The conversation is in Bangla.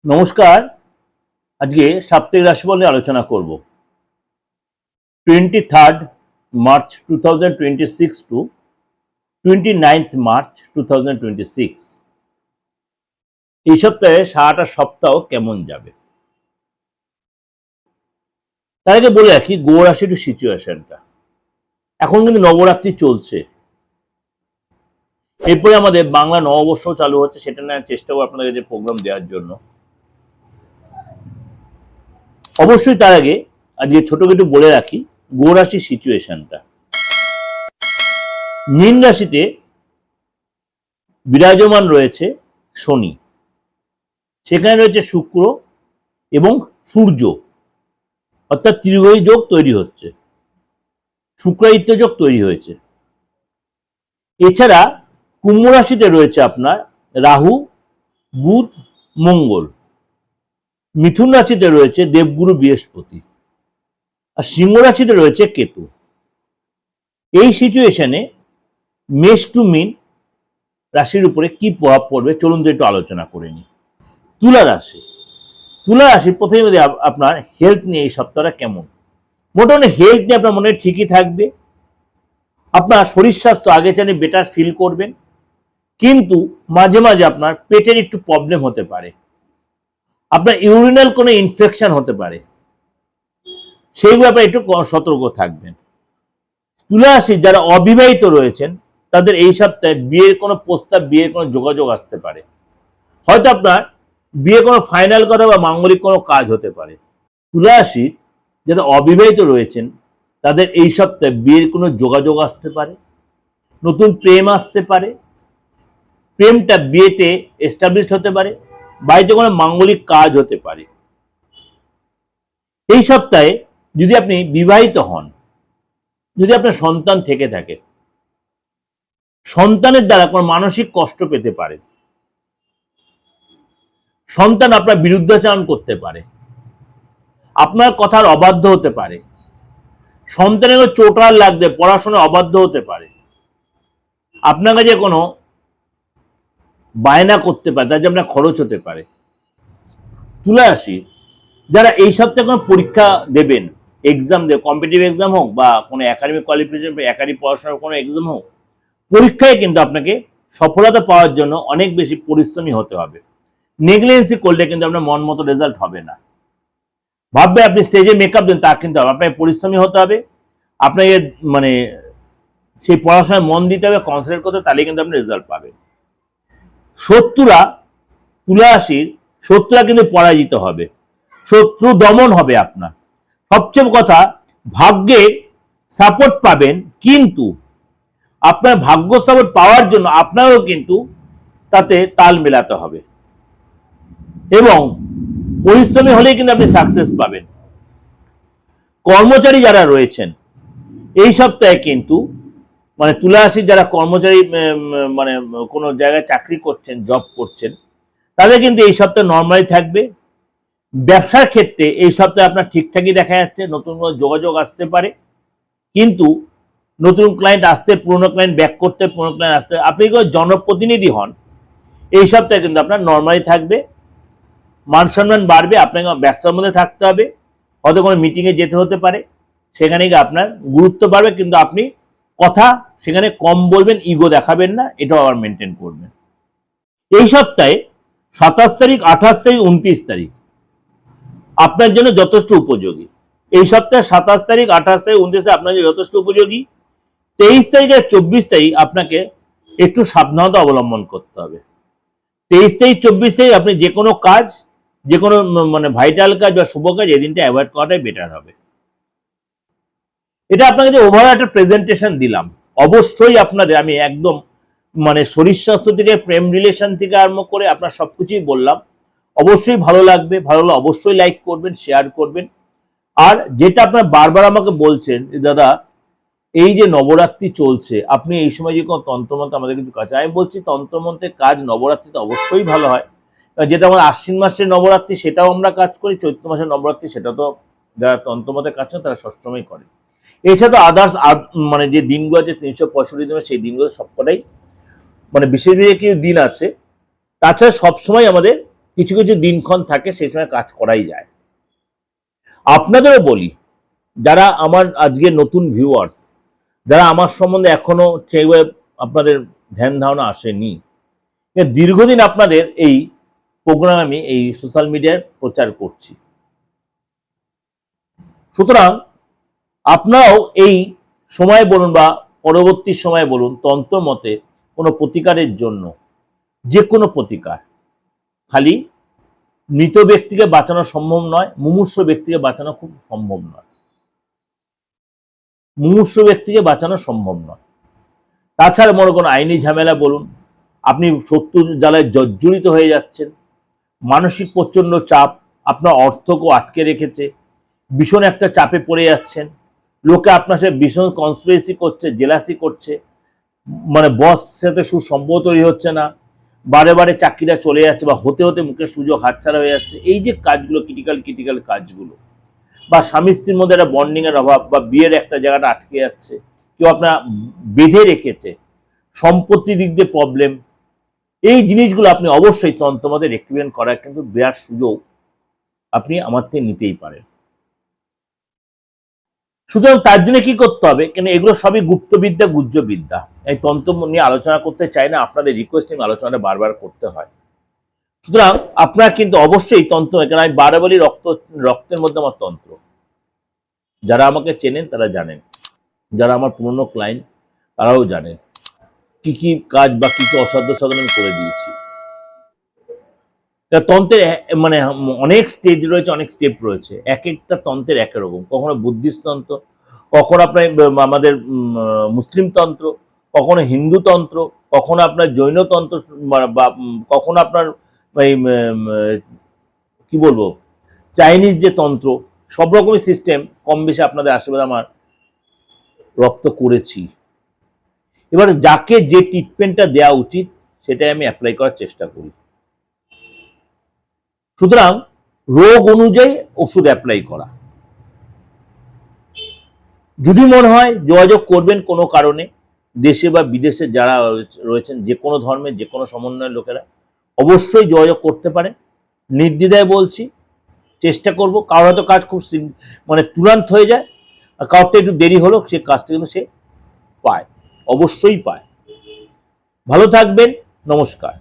নমস্কার। আজকে সাপ্তাহিক রাশিফল নিয়ে আলোচনা করব। 23 মার্চ 2026 টু 29 মার্চ 2026 এই সপ্তাহে সারাটা সপ্তাহ কেমন যাবে তার আগে বলে রাখি গো রাশির সিচুয়েশনটা। এখন কিন্তু নবরাত্রি চলছে, এরপরে আমাদের বাংলা নববর্ষ চালু হচ্ছে, সেটা নেওয়ার চেষ্টা করবো আপনাদের যে প্রোগ্রাম দেওয়ার জন্য। অবশ্যই তার আগে আজকে ছোট একটু বলে রাখি গো রাশির সিচুয়েশনটা। মীন রাশিতে বিরাজমান রয়েছে শনি, সেখানে রয়েছে শুক্র এবং সূর্য, অর্থাৎ ত্রিগ্রহী যোগ তৈরি হচ্ছে, শুক্রাদিত্য যোগ তৈরি হয়েছে। এছাড়া কুম্ভ রাশিতে রয়েছে আপনার রাহু, বুধ, মঙ্গল। মিথুন রাশিতে রয়েছে দেবগুরু বৃহস্পতি, আর সিংহ রাশিতে রয়েছে কেতু। এই সিচুয়েশনে মেষ টু মীন রাশির উপরে কি প্রভাব পড়বে চলুন তো একটু আলোচনা করে নিই। তুলা রাশি, তুলা রাশি প্রথমে আপনার হেলথ নিয়ে এই সপ্তাহটা কেমন। মোটামুটি হেলথ নিয়ে আপনার মনে ঠিকই থাকবে, আপনার শরীর স্বাস্থ্য আগে চাইলে বেটার ফিল করবেন, কিন্তু মাঝে মাঝে আপনার পেটের একটু প্রবলেম হতে পারে, আপনার ইউরিনাল কোনো ইনফেকশন হতে পারে, সেই ব্যাপারে একটু সতর্ক থাকবেন। তুলা রাশি যারা অবিবাহিত রয়েছেন তাদের এই সপ্তাহে বিয়ের কোনো প্রস্তাব, বিয়ের কোনো যোগাযোগ আসতে পারে, হয়তো আপনার বিয়ে কোনো ফাইনাল করা বা মাঙ্গলিক কোনো কাজ হতে পারে। তুলা রাশি যারা অবিবাহিত রয়েছেন তাদের এই সপ্তাহে বিয়ের কোনো যোগাযোগ আসতে পারে, নতুন প্রেম আসতে পারে, প্রেমটা বিয়েতে এস্টাবলিশ হতে পারে, বাড়িতে কোনো মাঙ্গলিক কাজ হতে পারে। এই সপ্তাহে যদি আপনি বিবাহিত হন, যদি আপনার সন্তান থেকে থাকে, সন্তানের দ্বারা কোনো মানসিক কষ্ট পেতে পারে, সন্তান আপনার বিরুদ্ধাচরণ করতে পারে, আপনার কথার অবাধ্য হতে পারে, সন্তানের চোটার লাগবে, পড়াশোনায় অবাধ্য হতে পারে, আপনার কাছে কোনো বায়না করতে পারে, তার জন্য আপনার খরচ হতে পারে। তুলা রাশি যারা এই সপ্তাহে কোনো পরীক্ষা দেবেন, এক্সাম দেবে, কম্পিটিটিভ এক্সাম হোক বা কোনো একাডেমিক কোয়ালিফিকেশন, একাডেমিক পড়াশোনার কোনো এক্সাম হোক, পরীক্ষায় কিন্তু আপনাকে সফলতা পাওয়ার জন্য অনেক বেশি পরিশ্রমী হতে হবে। নেগলিজেন্সি করলে কিন্তু আপনার মন মতো রেজাল্ট হবে না। ভাববে আপনি স্টেজে মেকআপ দেন, তা কিন্তু আপনাকে পরিশ্রমী হতে হবে, আপনাকে মানে সেই পড়াশোনায় মন দিতে হবে, কনসেন্ট্রেট করতে হবে, তাহলে কিন্তু আপনি রেজাল্ট পাবেন। শত্রুরা, তুলা রাশির শত্রুরা কিন্তু পরাজিত হবে, শত্রু দমন হবে আপনার। সবচেয়ে কথা, ভাগ্যের সাপোর্ট পাবেন, কিন্তু আপনার ভাগ্য সাপোর্ট পাওয়ার জন্য আপনারও কিন্তু তাতে তাল মেলাতে হবে, এবং পরিশ্রমী হলেই কিন্তু আপনি সাকসেস পাবেন। কর্মচারী যারা রয়েছেন এই সপ্তাহে কিন্তু মানে তুলা রাশির যারা কর্মচারী মানে কোনো জায়গায় চাকরি করছেন, জব করছেন, তাদের কিন্তু এই সপ্তাহে নর্মালি থাকবে। ব্যবসার ক্ষেত্রে এই সপ্তাহে আপনার ঠিকঠাকই দেখা যাচ্ছে, নতুন কোনো যোগাযোগ আসতে পারে, কিন্তু নতুন ক্লায়েন্ট আসতে, পুরোনো ক্লায়েন্ট ব্যাক করতে, পুরোনো ক্লায়েন্ট আসতে, আপনি কোনো জনপ্রতিনিধি হন, এই সপ্তাহে কিন্তু আপনার নর্মালি থাকবে। মান সম্মান বাড়বে, আপনাকে ব্যবসার মধ্যে থাকতে হবে, হয়তো কোনো মিটিংয়ে যেতে হতে পারে, সেখানে গিয়ে আপনার গুরুত্ব বাড়বে, কিন্তু আপনি কথা সেখানে কম বলবেন, ইগো দেখাবেন না, এটাও আবার মেনটেন করবেন। এই সপ্তাহে 27 তারিখ, 28 তারিখ, 29 তারিখ আপনার জন্য যথেষ্ট উপযোগী। এই সপ্তাহে 27 তারিখ, 28 তারিখ, 29 তারিখ আপনার জন্য যথেষ্ট উপযোগী। 23 তারিখ আর 24 তারিখ আপনাকে একটু সাবধানতা অবলম্বন করতে হবে। 23 তারিখ, 24 তারিখ আপনি যে কোনো কাজ, যে কোনো মানে ভাইটাল কাজ বা শুভ কাজ এই দিনটা অ্যাভয়েড করাটাই বেটার হবে। এটা আপনাকে যে ওভারঅল একটা প্রেজেন্টেশন দিলাম, অবশ্যই আপনাদের আমি একদম মানে শরীর স্বাস্থ্য থেকে, প্রেম রিলেশন থেকে আরম্ভ করে আপনার সবকিছুই বললাম। অবশ্যই ভালো লাগবে, ভালো লাগলে অবশ্যই লাইক করবেন, শেয়ার করবেন। আর যেটা আপনার বারবার আমাকে বলছেন দাদা এই যে নবরাত্রি চলছে, আপনি এই সময় যে কোনো তন্ত্রমন্ত্র আমাদের কিছু কাজ, আমি বলছি তন্ত্রমন্ত্রের কাজ নবরাত্রিতে অবশ্যই ভালো হয়। যেটা আমার আশ্বিন মাসের নবরাত্রি সেটাও আমরা কাজ করি, চৈত্র মাসের নবরাত্রি সেটা তো যারা তন্ত্রমন্ত্রের কাজ করে তারা সবসময় করে। এছাড়া তো আদার্স মানে যে দিনগুলো আছে 365 দিন, সেই দিনগুলো সবকটাই মানে বিশেষ বিশেষ কিছু দিন আছে। তাছাড়া সবসময় আমাদের কিছু কিছু দিনক্ষণ থাকে, সেই সময় কাজ করাই যায়। আপনাদেরও বলি, যারা আমার আজকে নতুন ভিউয়ার্স, যারা আমার সম্বন্ধে এখনো সেইভাবে আপনাদের ধ্যান ধারণা আসেনি, দীর্ঘদিন আপনাদের এই প্রোগ্রাম আমি এই সোশ্যাল মিডিয়ায় প্রচার করছি। সুতরাং আপনারাও এই সময় বলুন বা পরবর্তী সময়ে বলুন, তন্ত্র মতে কোনো প্রতিকারের জন্য, যে কোনো প্রতিকার, খালি মৃত ব্যক্তিকে বাঁচানো সম্ভব নয়, মুমূর্ষু ব্যক্তিকে বাঁচানো খুব সম্ভব নয়, মুমূর্ষু ব্যক্তিকে বাঁচানো সম্ভব নয়। তাছাড়া মনে কোনো আইনি ঝামেলা বলুন, আপনি শত্রু জ্বালায় জর্জরিত হয়ে যাচ্ছেন, মানসিক প্রচন্ড চাপ আপনার অর্থকেও আটকে রেখেছে, ভীষণ একটা চাপে পড়ে যাচ্ছেন, লোকে আপনার সাথে ভীষণ কনস্পিরেসি করছে, জেলাসি করছে, মানে বস সাথে সুসম্পর্ক তৈরি হচ্ছে না, বারে বারে চাকরিটা চলে যাচ্ছে বা হতে হতে মুখের সুযোগ হাতছাড়া হয়ে যাচ্ছে, এই যে কাজগুলো ক্রিটিক্যাল কাজগুলো, বা স্বামী স্ত্রীর মধ্যে একটা বন্ডিং এর অভাব, বা বিয়ের একটা জায়গাটা আটকে যাচ্ছে, কেউ আপনার বেঁধে রেখেছে, সম্পত্তির দিক দিয়ে প্রবলেম, এই জিনিসগুলো আপনি অবশ্যই তন্ত্রমতে রেক্টিফিকেশন করার কিন্তু বিরাট সুযোগ আপনি আমার থেকে নিতেই পারেন। সুতরাং তার জন্য কি করতে হবে, কেন এগুলো সবই গুপ্তবিদ্যা, গুহ্যবিদ্যা, এই তন্ত্র নিয়ে আলোচনা করতে চাই না, আপনাদের রিকোয়েস্ট নিয়ে আলোচনাটা বারবার করতে হয়। সুতরাং আপনারা কিন্তু অবশ্যই তন্ত্র, কেন আমি বারে বলি রক্তের মধ্যে আমার তন্ত্র। যারা আমাকে চেনেন তারা জানেন, যারা আমার পুরনো ক্লায়েন্ট তারাও জানেন কি কি কাজ বা কি কি অসাধ্য সাধন আমি করে দিয়েছি। তন্ত্রের মানে অনেক স্টেজ রয়েছে, অনেক স্টেপ রয়েছে, এক একটা তন্ত্রের এক রকম, কখনো বুদ্ধিস্ট তন্ত্র, কখনো আপনার আমাদের মুসলিম তন্ত্র, কখনো হিন্দু তন্ত্র, কখনো আপনার জৈন তন্ত্র, বা কখনো আপনার কি বলবো চাইনিজ যে তন্ত্র, সব রকমের সিস্টেম কম বেশি আপনাদের আশীর্বাদ আমার রপ্ত করেছি। এবার যাকে যে ট্রিটমেন্টটা দেওয়া উচিত সেটাই আমি অ্যাপ্লাই করার চেষ্টা করি। সুতরাং রোগ অনুযায়ী ওষুধ অ্যাপ্লাই করা। যদি মনে হয় যোগাযোগ করবেন কোনো কারণে, দেশে বা বিদেশে যারা রয়েছেন, যে কোনো ধর্মের যে কোনো সমন্বয়ের লোকেরা অবশ্যই যোগাযোগ করতে পারেন, নির্দ্বিধায় বলছি। চেষ্টা করব, কারোর হয়তো কাজ খুব মানে তুরান্ত হয়ে যায়, আর কারোরটা একটু দেরি হলো, সে কাজটা কিন্তু সে পায়, অবশ্যই পায়। ভালো থাকবেন, নমস্কার।